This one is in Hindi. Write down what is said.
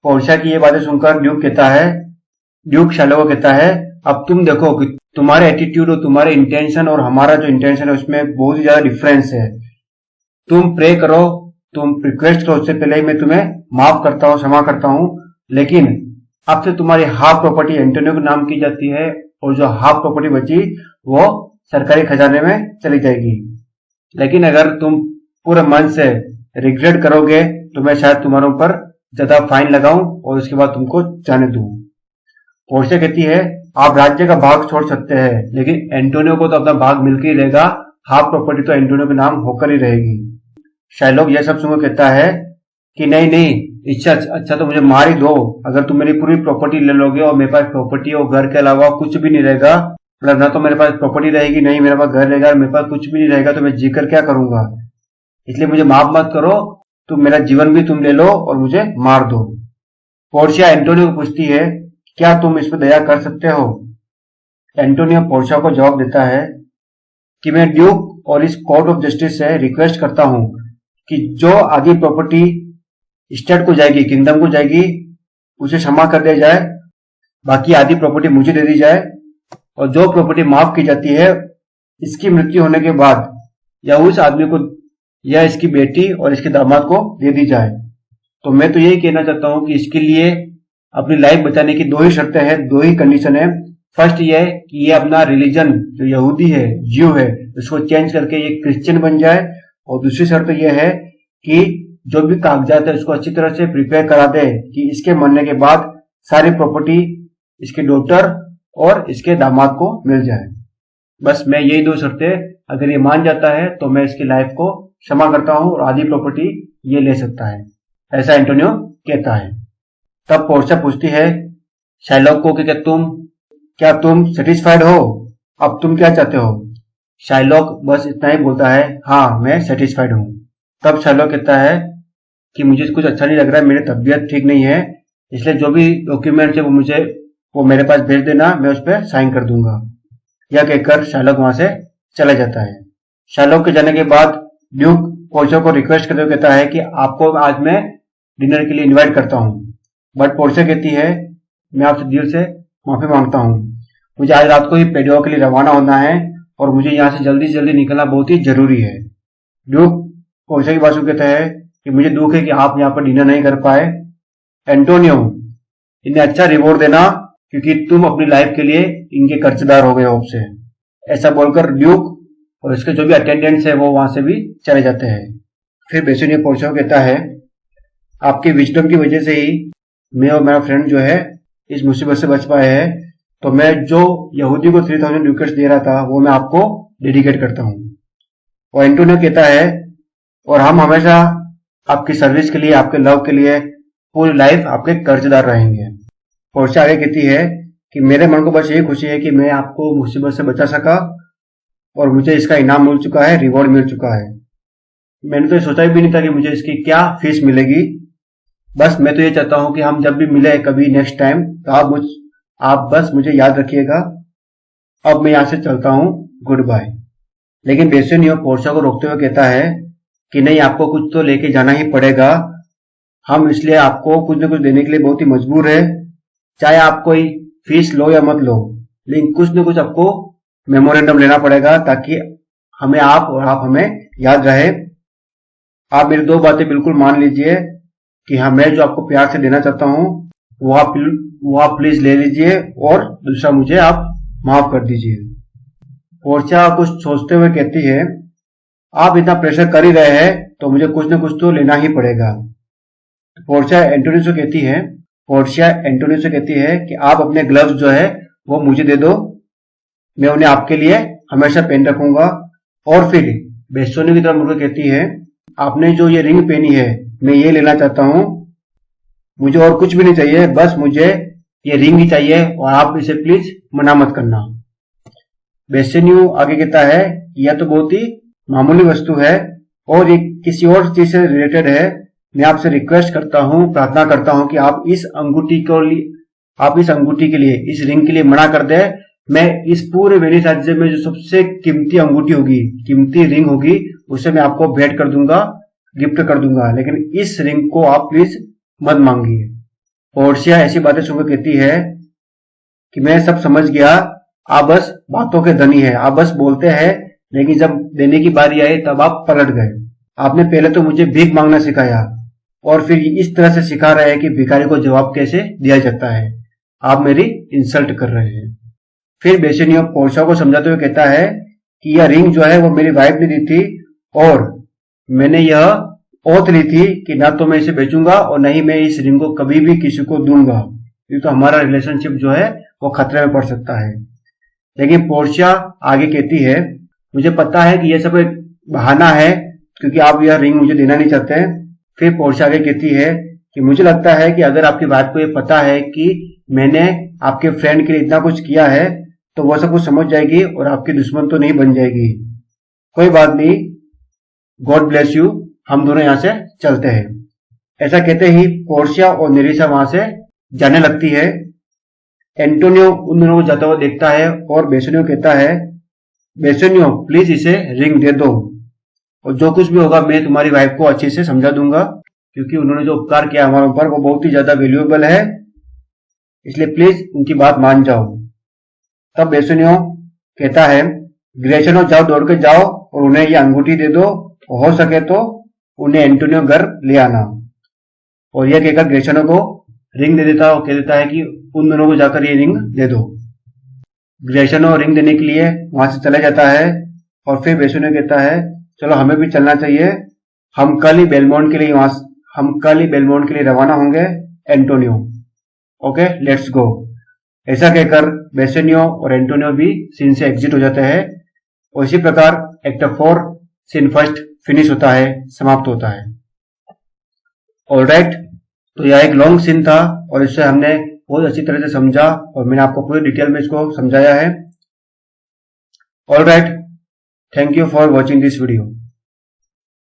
पोर्शिया की ये बातें सुनकर ड्यूक शैलो को कहता है, अब तुम देखो कि तुम्हारे एटीट्यूड और तुम्हारे इंटेंशन और हमारा जो इंटेंशन है उसमें बहुत ही ज्यादा डिफरेंस है। तुम प्रे करो, तुम रिक्वेस्ट करो, उससे पहले ही मैं तुम्हें माफ करता हूँ, क्षमा करता हूँ, लेकिन अब से तुम्हारी हाफ प्रॉपर्टी एंटोनियो के नाम की जाती है और जो हाफ प्रॉपर्टी बची वो सरकारी खजाने में चली जाएगी। लेकिन अगर तुम पूरे मन से रिग्रेट करोगे तो मैं शायद तुम्हारे ऊपर ज्यादा फाइन लगाऊं और उसके बाद तुमको जाने दूं। पोर्शिया कहती है, आप राज्य का भाग छोड़ सकते हैं, लेकिन एंटोनियो को तो अपना भाग मिलकर ही रहेगा, हाफ प्रॉपर्टी तो एंटोनियो के नाम होकर ही रहेगी। शाइलॉक यह सब सुनकर कहता है कि नहीं नहीं, इससे अच्छा तो मुझे मार ही दो। अगर तुम मेरी पूरी प्रॉपर्टी ले लोगे और मेरे पास प्रॉपर्टी और घर के अलावा कुछ भी नहीं रहेगा, मतलब ना तो मेरे पास प्रॉपर्टी रहेगी, नहीं मेरे पास घर रहेगा, मेरे पास कुछ भी नहीं रहेगा, तो मैं जीकर क्या करूंगा। इसलिए मुझे माफ मत करो, तुम मेरा जीवन भी तुम ले लो और मुझे मार दो। पोर्शिया एंटोनियो को पूछती है, क्या तुम इस पर दया कर सकते हो। एंटोनियो पोर्शिया को जवाब देता है कि मैं ड्यूक और इस कोर्ट ऑफ जस्टिस से रिक्वेस्ट करता हूं कि जो आधी प्रॉपर्टी स्टेट को जाएगी, किंगडम को जाएगी, उसे क्षमा कर दिया जाए, बाकी आधी प्रॉपर्टी मुझे दे दी जाए, और जो प्रॉपर्टी माफ की जाती है इसकी मृत्यु होने के बाद या उस आदमी को या इसकी बेटी और इसके दामाद को दे दी जाए। तो मैं तो यही कहना चाहता हूं कि इसके लिए अपनी लाइफ बचाने की दो ही शर्तें हैं, दो ही कंडीशन है। फर्स्ट ये है कि ये अपना रिलीजन जो यहूदी है, ज्यू है, उसको चेंज करके ये क्रिश्चियन बन जाए, और दूसरी शर्त यह है कि जो भी कागजात है उसको अच्छी तरह से प्रिपेयर करा दे कि इसके मरने के बाद सारी प्रॉपर्टी इसके डॉटर और इसके दामाद को मिल जाए। बस मैं यही दो शर्तें, अगर ये मान जाता है तो मैं इसकी लाइफ को क्षमा करता हूं और आधी प्रॉपर्टी ये ले सकता है, ऐसा एंटोनियो कहता है। तब पोर्शिया पूछती है शाइलॉक को कि क्या तुम सेटिस्फाइड हो, अब तुम क्या चाहते हो। शाइलॉक बस इतना ही बोलता है, हाँ मैं सेटिस्फाइड हूं। तब शाइलॉक कहता है कि मुझे कुछ अच्छा नहीं लग रहा है, मेरी तबीयत ठीक नहीं है, इसलिए जो भी डॉक्यूमेंट है वो मेरे पास भेज देना, मैं उस पर साइन कर दूंगा। यह कहकर शाइलॉक वहां से चला जाता है। शाइलॉक के जाने के बाद ड्यूक पोर्शिया को रिक्वेस्ट करते हुए कहता है कि आपको आज मैं डिनर के लिए इनवाइट करता हूं, बट पोर्शिया कहती है, मैं आपसे दिल से माफी मांगता हूं, मुझे आज रात को ही पेडुआ के लिए रवाना होना है और मुझे यहाँ से जल्दी से जल्दी निकलना बहुत ही जरूरी है। ड्यूक पोर्शिया की बात सुन कहता है कि मुझे दुख है कि आप यहाँ पर डिनर नहीं कर पाए। एंटोनियो, इन्हें अच्छा रिवॉर्ड देना क्योंकि तुम अपनी लाइफ के लिए इनके कर्जदार हो गए हो से। ऐसा बोलकर ड्यूक और इसके जो भी अटेंडेंट्स है वो वहां से भी चले जाते हैं। फिर बेसनियो पोर्शिया को कहता है, आपकी विजडम की वजह से ही मैं और मेरा फ्रेंड जो है इस मुसीबत से बच पाए हैं, तो मैं जो यहूदी को 3000 ड्यूकेट्स दे रहा था वो मैं आपको डेडिकेट करता हूँ। और एंटोनियो कहता है, और हम हमेशा आपकी सर्विस के लिए, आपके लव के लिए पूरी लाइफ आपके कर्जदार रहेंगे। पोर्शिया आगे कहती है कि मेरे मन को बस यही खुशी है कि मैं आपको मुसीबत से बचा सका और मुझे इसका इनाम मिल चुका है, रिवॉर्ड मिल चुका है। मैंने तो सोचा भी नहीं था कि मुझे इसकी क्या फीस मिलेगी। बस मैं तो ये चाहता हूं कि हम जब भी मिले कभी नेक्स्ट टाइम तो आप बस मुझे याद रखिएगा। अब मैं यहां से चलता हूं, गुड बाय। लेकिन बेसनियो पोर्शिया को रोकते हुए कहता है कि नहीं, आपको कुछ तो लेके जाना ही पड़ेगा, हम इसलिए आपको कुछ न कुछ देने के लिए बहुत ही मजबूर है, चाहे आप कोई फीस लो या मत लो, लेकिन कुछ न कुछ आपको मेमोरेंडम लेना पड़ेगा ताकि हमें आप और आप हमें याद रहे। आप मेरी दो बातें बिल्कुल मान लीजिए कि हाँ, मैं जो आपको प्यार से देना चाहता हूं वो आप प्लीज ले लीजिए, और दूसरा मुझे आप माफ कर दीजिए। पोर्शिया कुछ सोचते हुए कहती है, आप इतना प्रेशर कर ही रहे हैं तो मुझे कुछ न कुछ तो लेना ही पड़ेगा। पोर्शिया एंटोनियो से कहती है कि आप अपने ग्लव्स जो है वो मुझे दे दो, मैं उन्हें आपके लिए हमेशा पहन रखूंगा। और फिर बेसनियो की तरफ मुड़कर कहती है, आपने जो ये रिंग पहनी है मैं ये लेना चाहता हूं, मुझे और कुछ भी नहीं चाहिए, बस मुझे ये रिंग ही चाहिए और आप इसे प्लीज मना मत करना। बेसनियो आगे कहता है, यह तो बहुत ही मामूली वस्तु है और ये किसी और चीज से रिलेटेड है, मैं आपसे रिक्वेस्ट करता हूं, प्रार्थना करता हूं कि आप इस अंगूठी के लिए, इस रिंग के लिए मना कर दे। मैं इस पूरे वेनिस राज्य में जो सबसे कीमती अंगूठी होगी, कीमती रिंग होगी, उसे मैं आपको भेंट कर दूंगा, गिफ्ट कर दूंगा, लेकिन इस रिंग को आप प्लीज मत मांगिए। पोर्शिया ऐसी बातें सुनकर कहती है कि मैं सब समझ गया, आप बस बातों के धनी है, आप बस बोलते हैं, लेकिन जब देने की बारी आई तब आप पलट गए। आपने पहले तो मुझे भीख मांगना सिखाया और फिर इस तरह से सिखा रहे हैं कि भिखारी को जवाब कैसे दिया जाता है। आप मेरी इंसल्ट कर रहे हैं। फिर बेसिनियो पोर्शिया को समझाते हुए कहता है कि यह रिंग जो है वो मेरी वाइफ ने दी थी और मैंने यह ओथ ली थी कि ना तो मैं इसे बेचूंगा और न ही मैं इस रिंग को कभी भी किसी को दूंगा, ये तो हमारा रिलेशनशिप जो है वो खतरे में पड़ सकता है। लेकिन पोर्शिया आगे कहती है, मुझे पता है कि यह सब एक बहाना है क्योंकि आप यह रिंग मुझे देना नहीं चाहते। फिर पोर्शिया आगे कहती है कि मुझे लगता है कि अगर आपकी वाइफ को यह पता है कि मैंने आपके फ्रेंड के लिए इतना कुछ किया है तो वह सब कुछ समझ जाएगी और आपकी दुश्मन तो नहीं बन जाएगी। कोई बात नहीं, गॉड ब्लेस यू, हम दोनों यहां से चलते हैं। ऐसा कहते ही पोर्शिया और नेरिसा वहां से जाने लगती है। एंटोनियो उन दोनों को जाता हुआ देखता है और बेसनियो कहता है, बेसनियो प्लीज इसे रिंग दे दो और जो कुछ भी होगा मैं तुम्हारी वाइफ को अच्छे से समझा दूंगा क्योंकि उन्होंने जो उपकार किया हमारे ऊपर वो बहुत ही ज्यादा वैल्यूएबल है, इसलिए प्लीज उनकी बात मान जाओ। तब बेसनियो कहता है, ग्रेशनो जाओ, दौड़ के जाओ और उन्हें ये अंगूठी दे दो, हो सके तो उन्हें एंटोनियो घर ले आना। और यह कहकर ग्रेशनो को रिंग दे देता और कह देता है कि उन दोनों को जाकर ये रिंग दे दो। ग्रेशनो रिंग देने के लिए वहां से चला जाता है और फिर बेसनियो कहता है, चलो हमें भी चलना चाहिए, हम कल ही बेलमोंट के लिए रवाना होंगे एंटोनियो। Okay, let's go. ऐसा कहकर बेसनियो और एंटोनियो भी सीन से एग्जिट हो जाते हैं और इसी प्रकार एक्ट 4 सीन फर्स्ट फिनिश होता है, समाप्त होता है। ऑलराइट, तो यह एक लॉन्ग सीन था और इससे हमने बहुत अच्छी तरह से समझा और मैंने आपको पूरी डिटेल में इसको समझाया है। Alright, thank you for watching this video.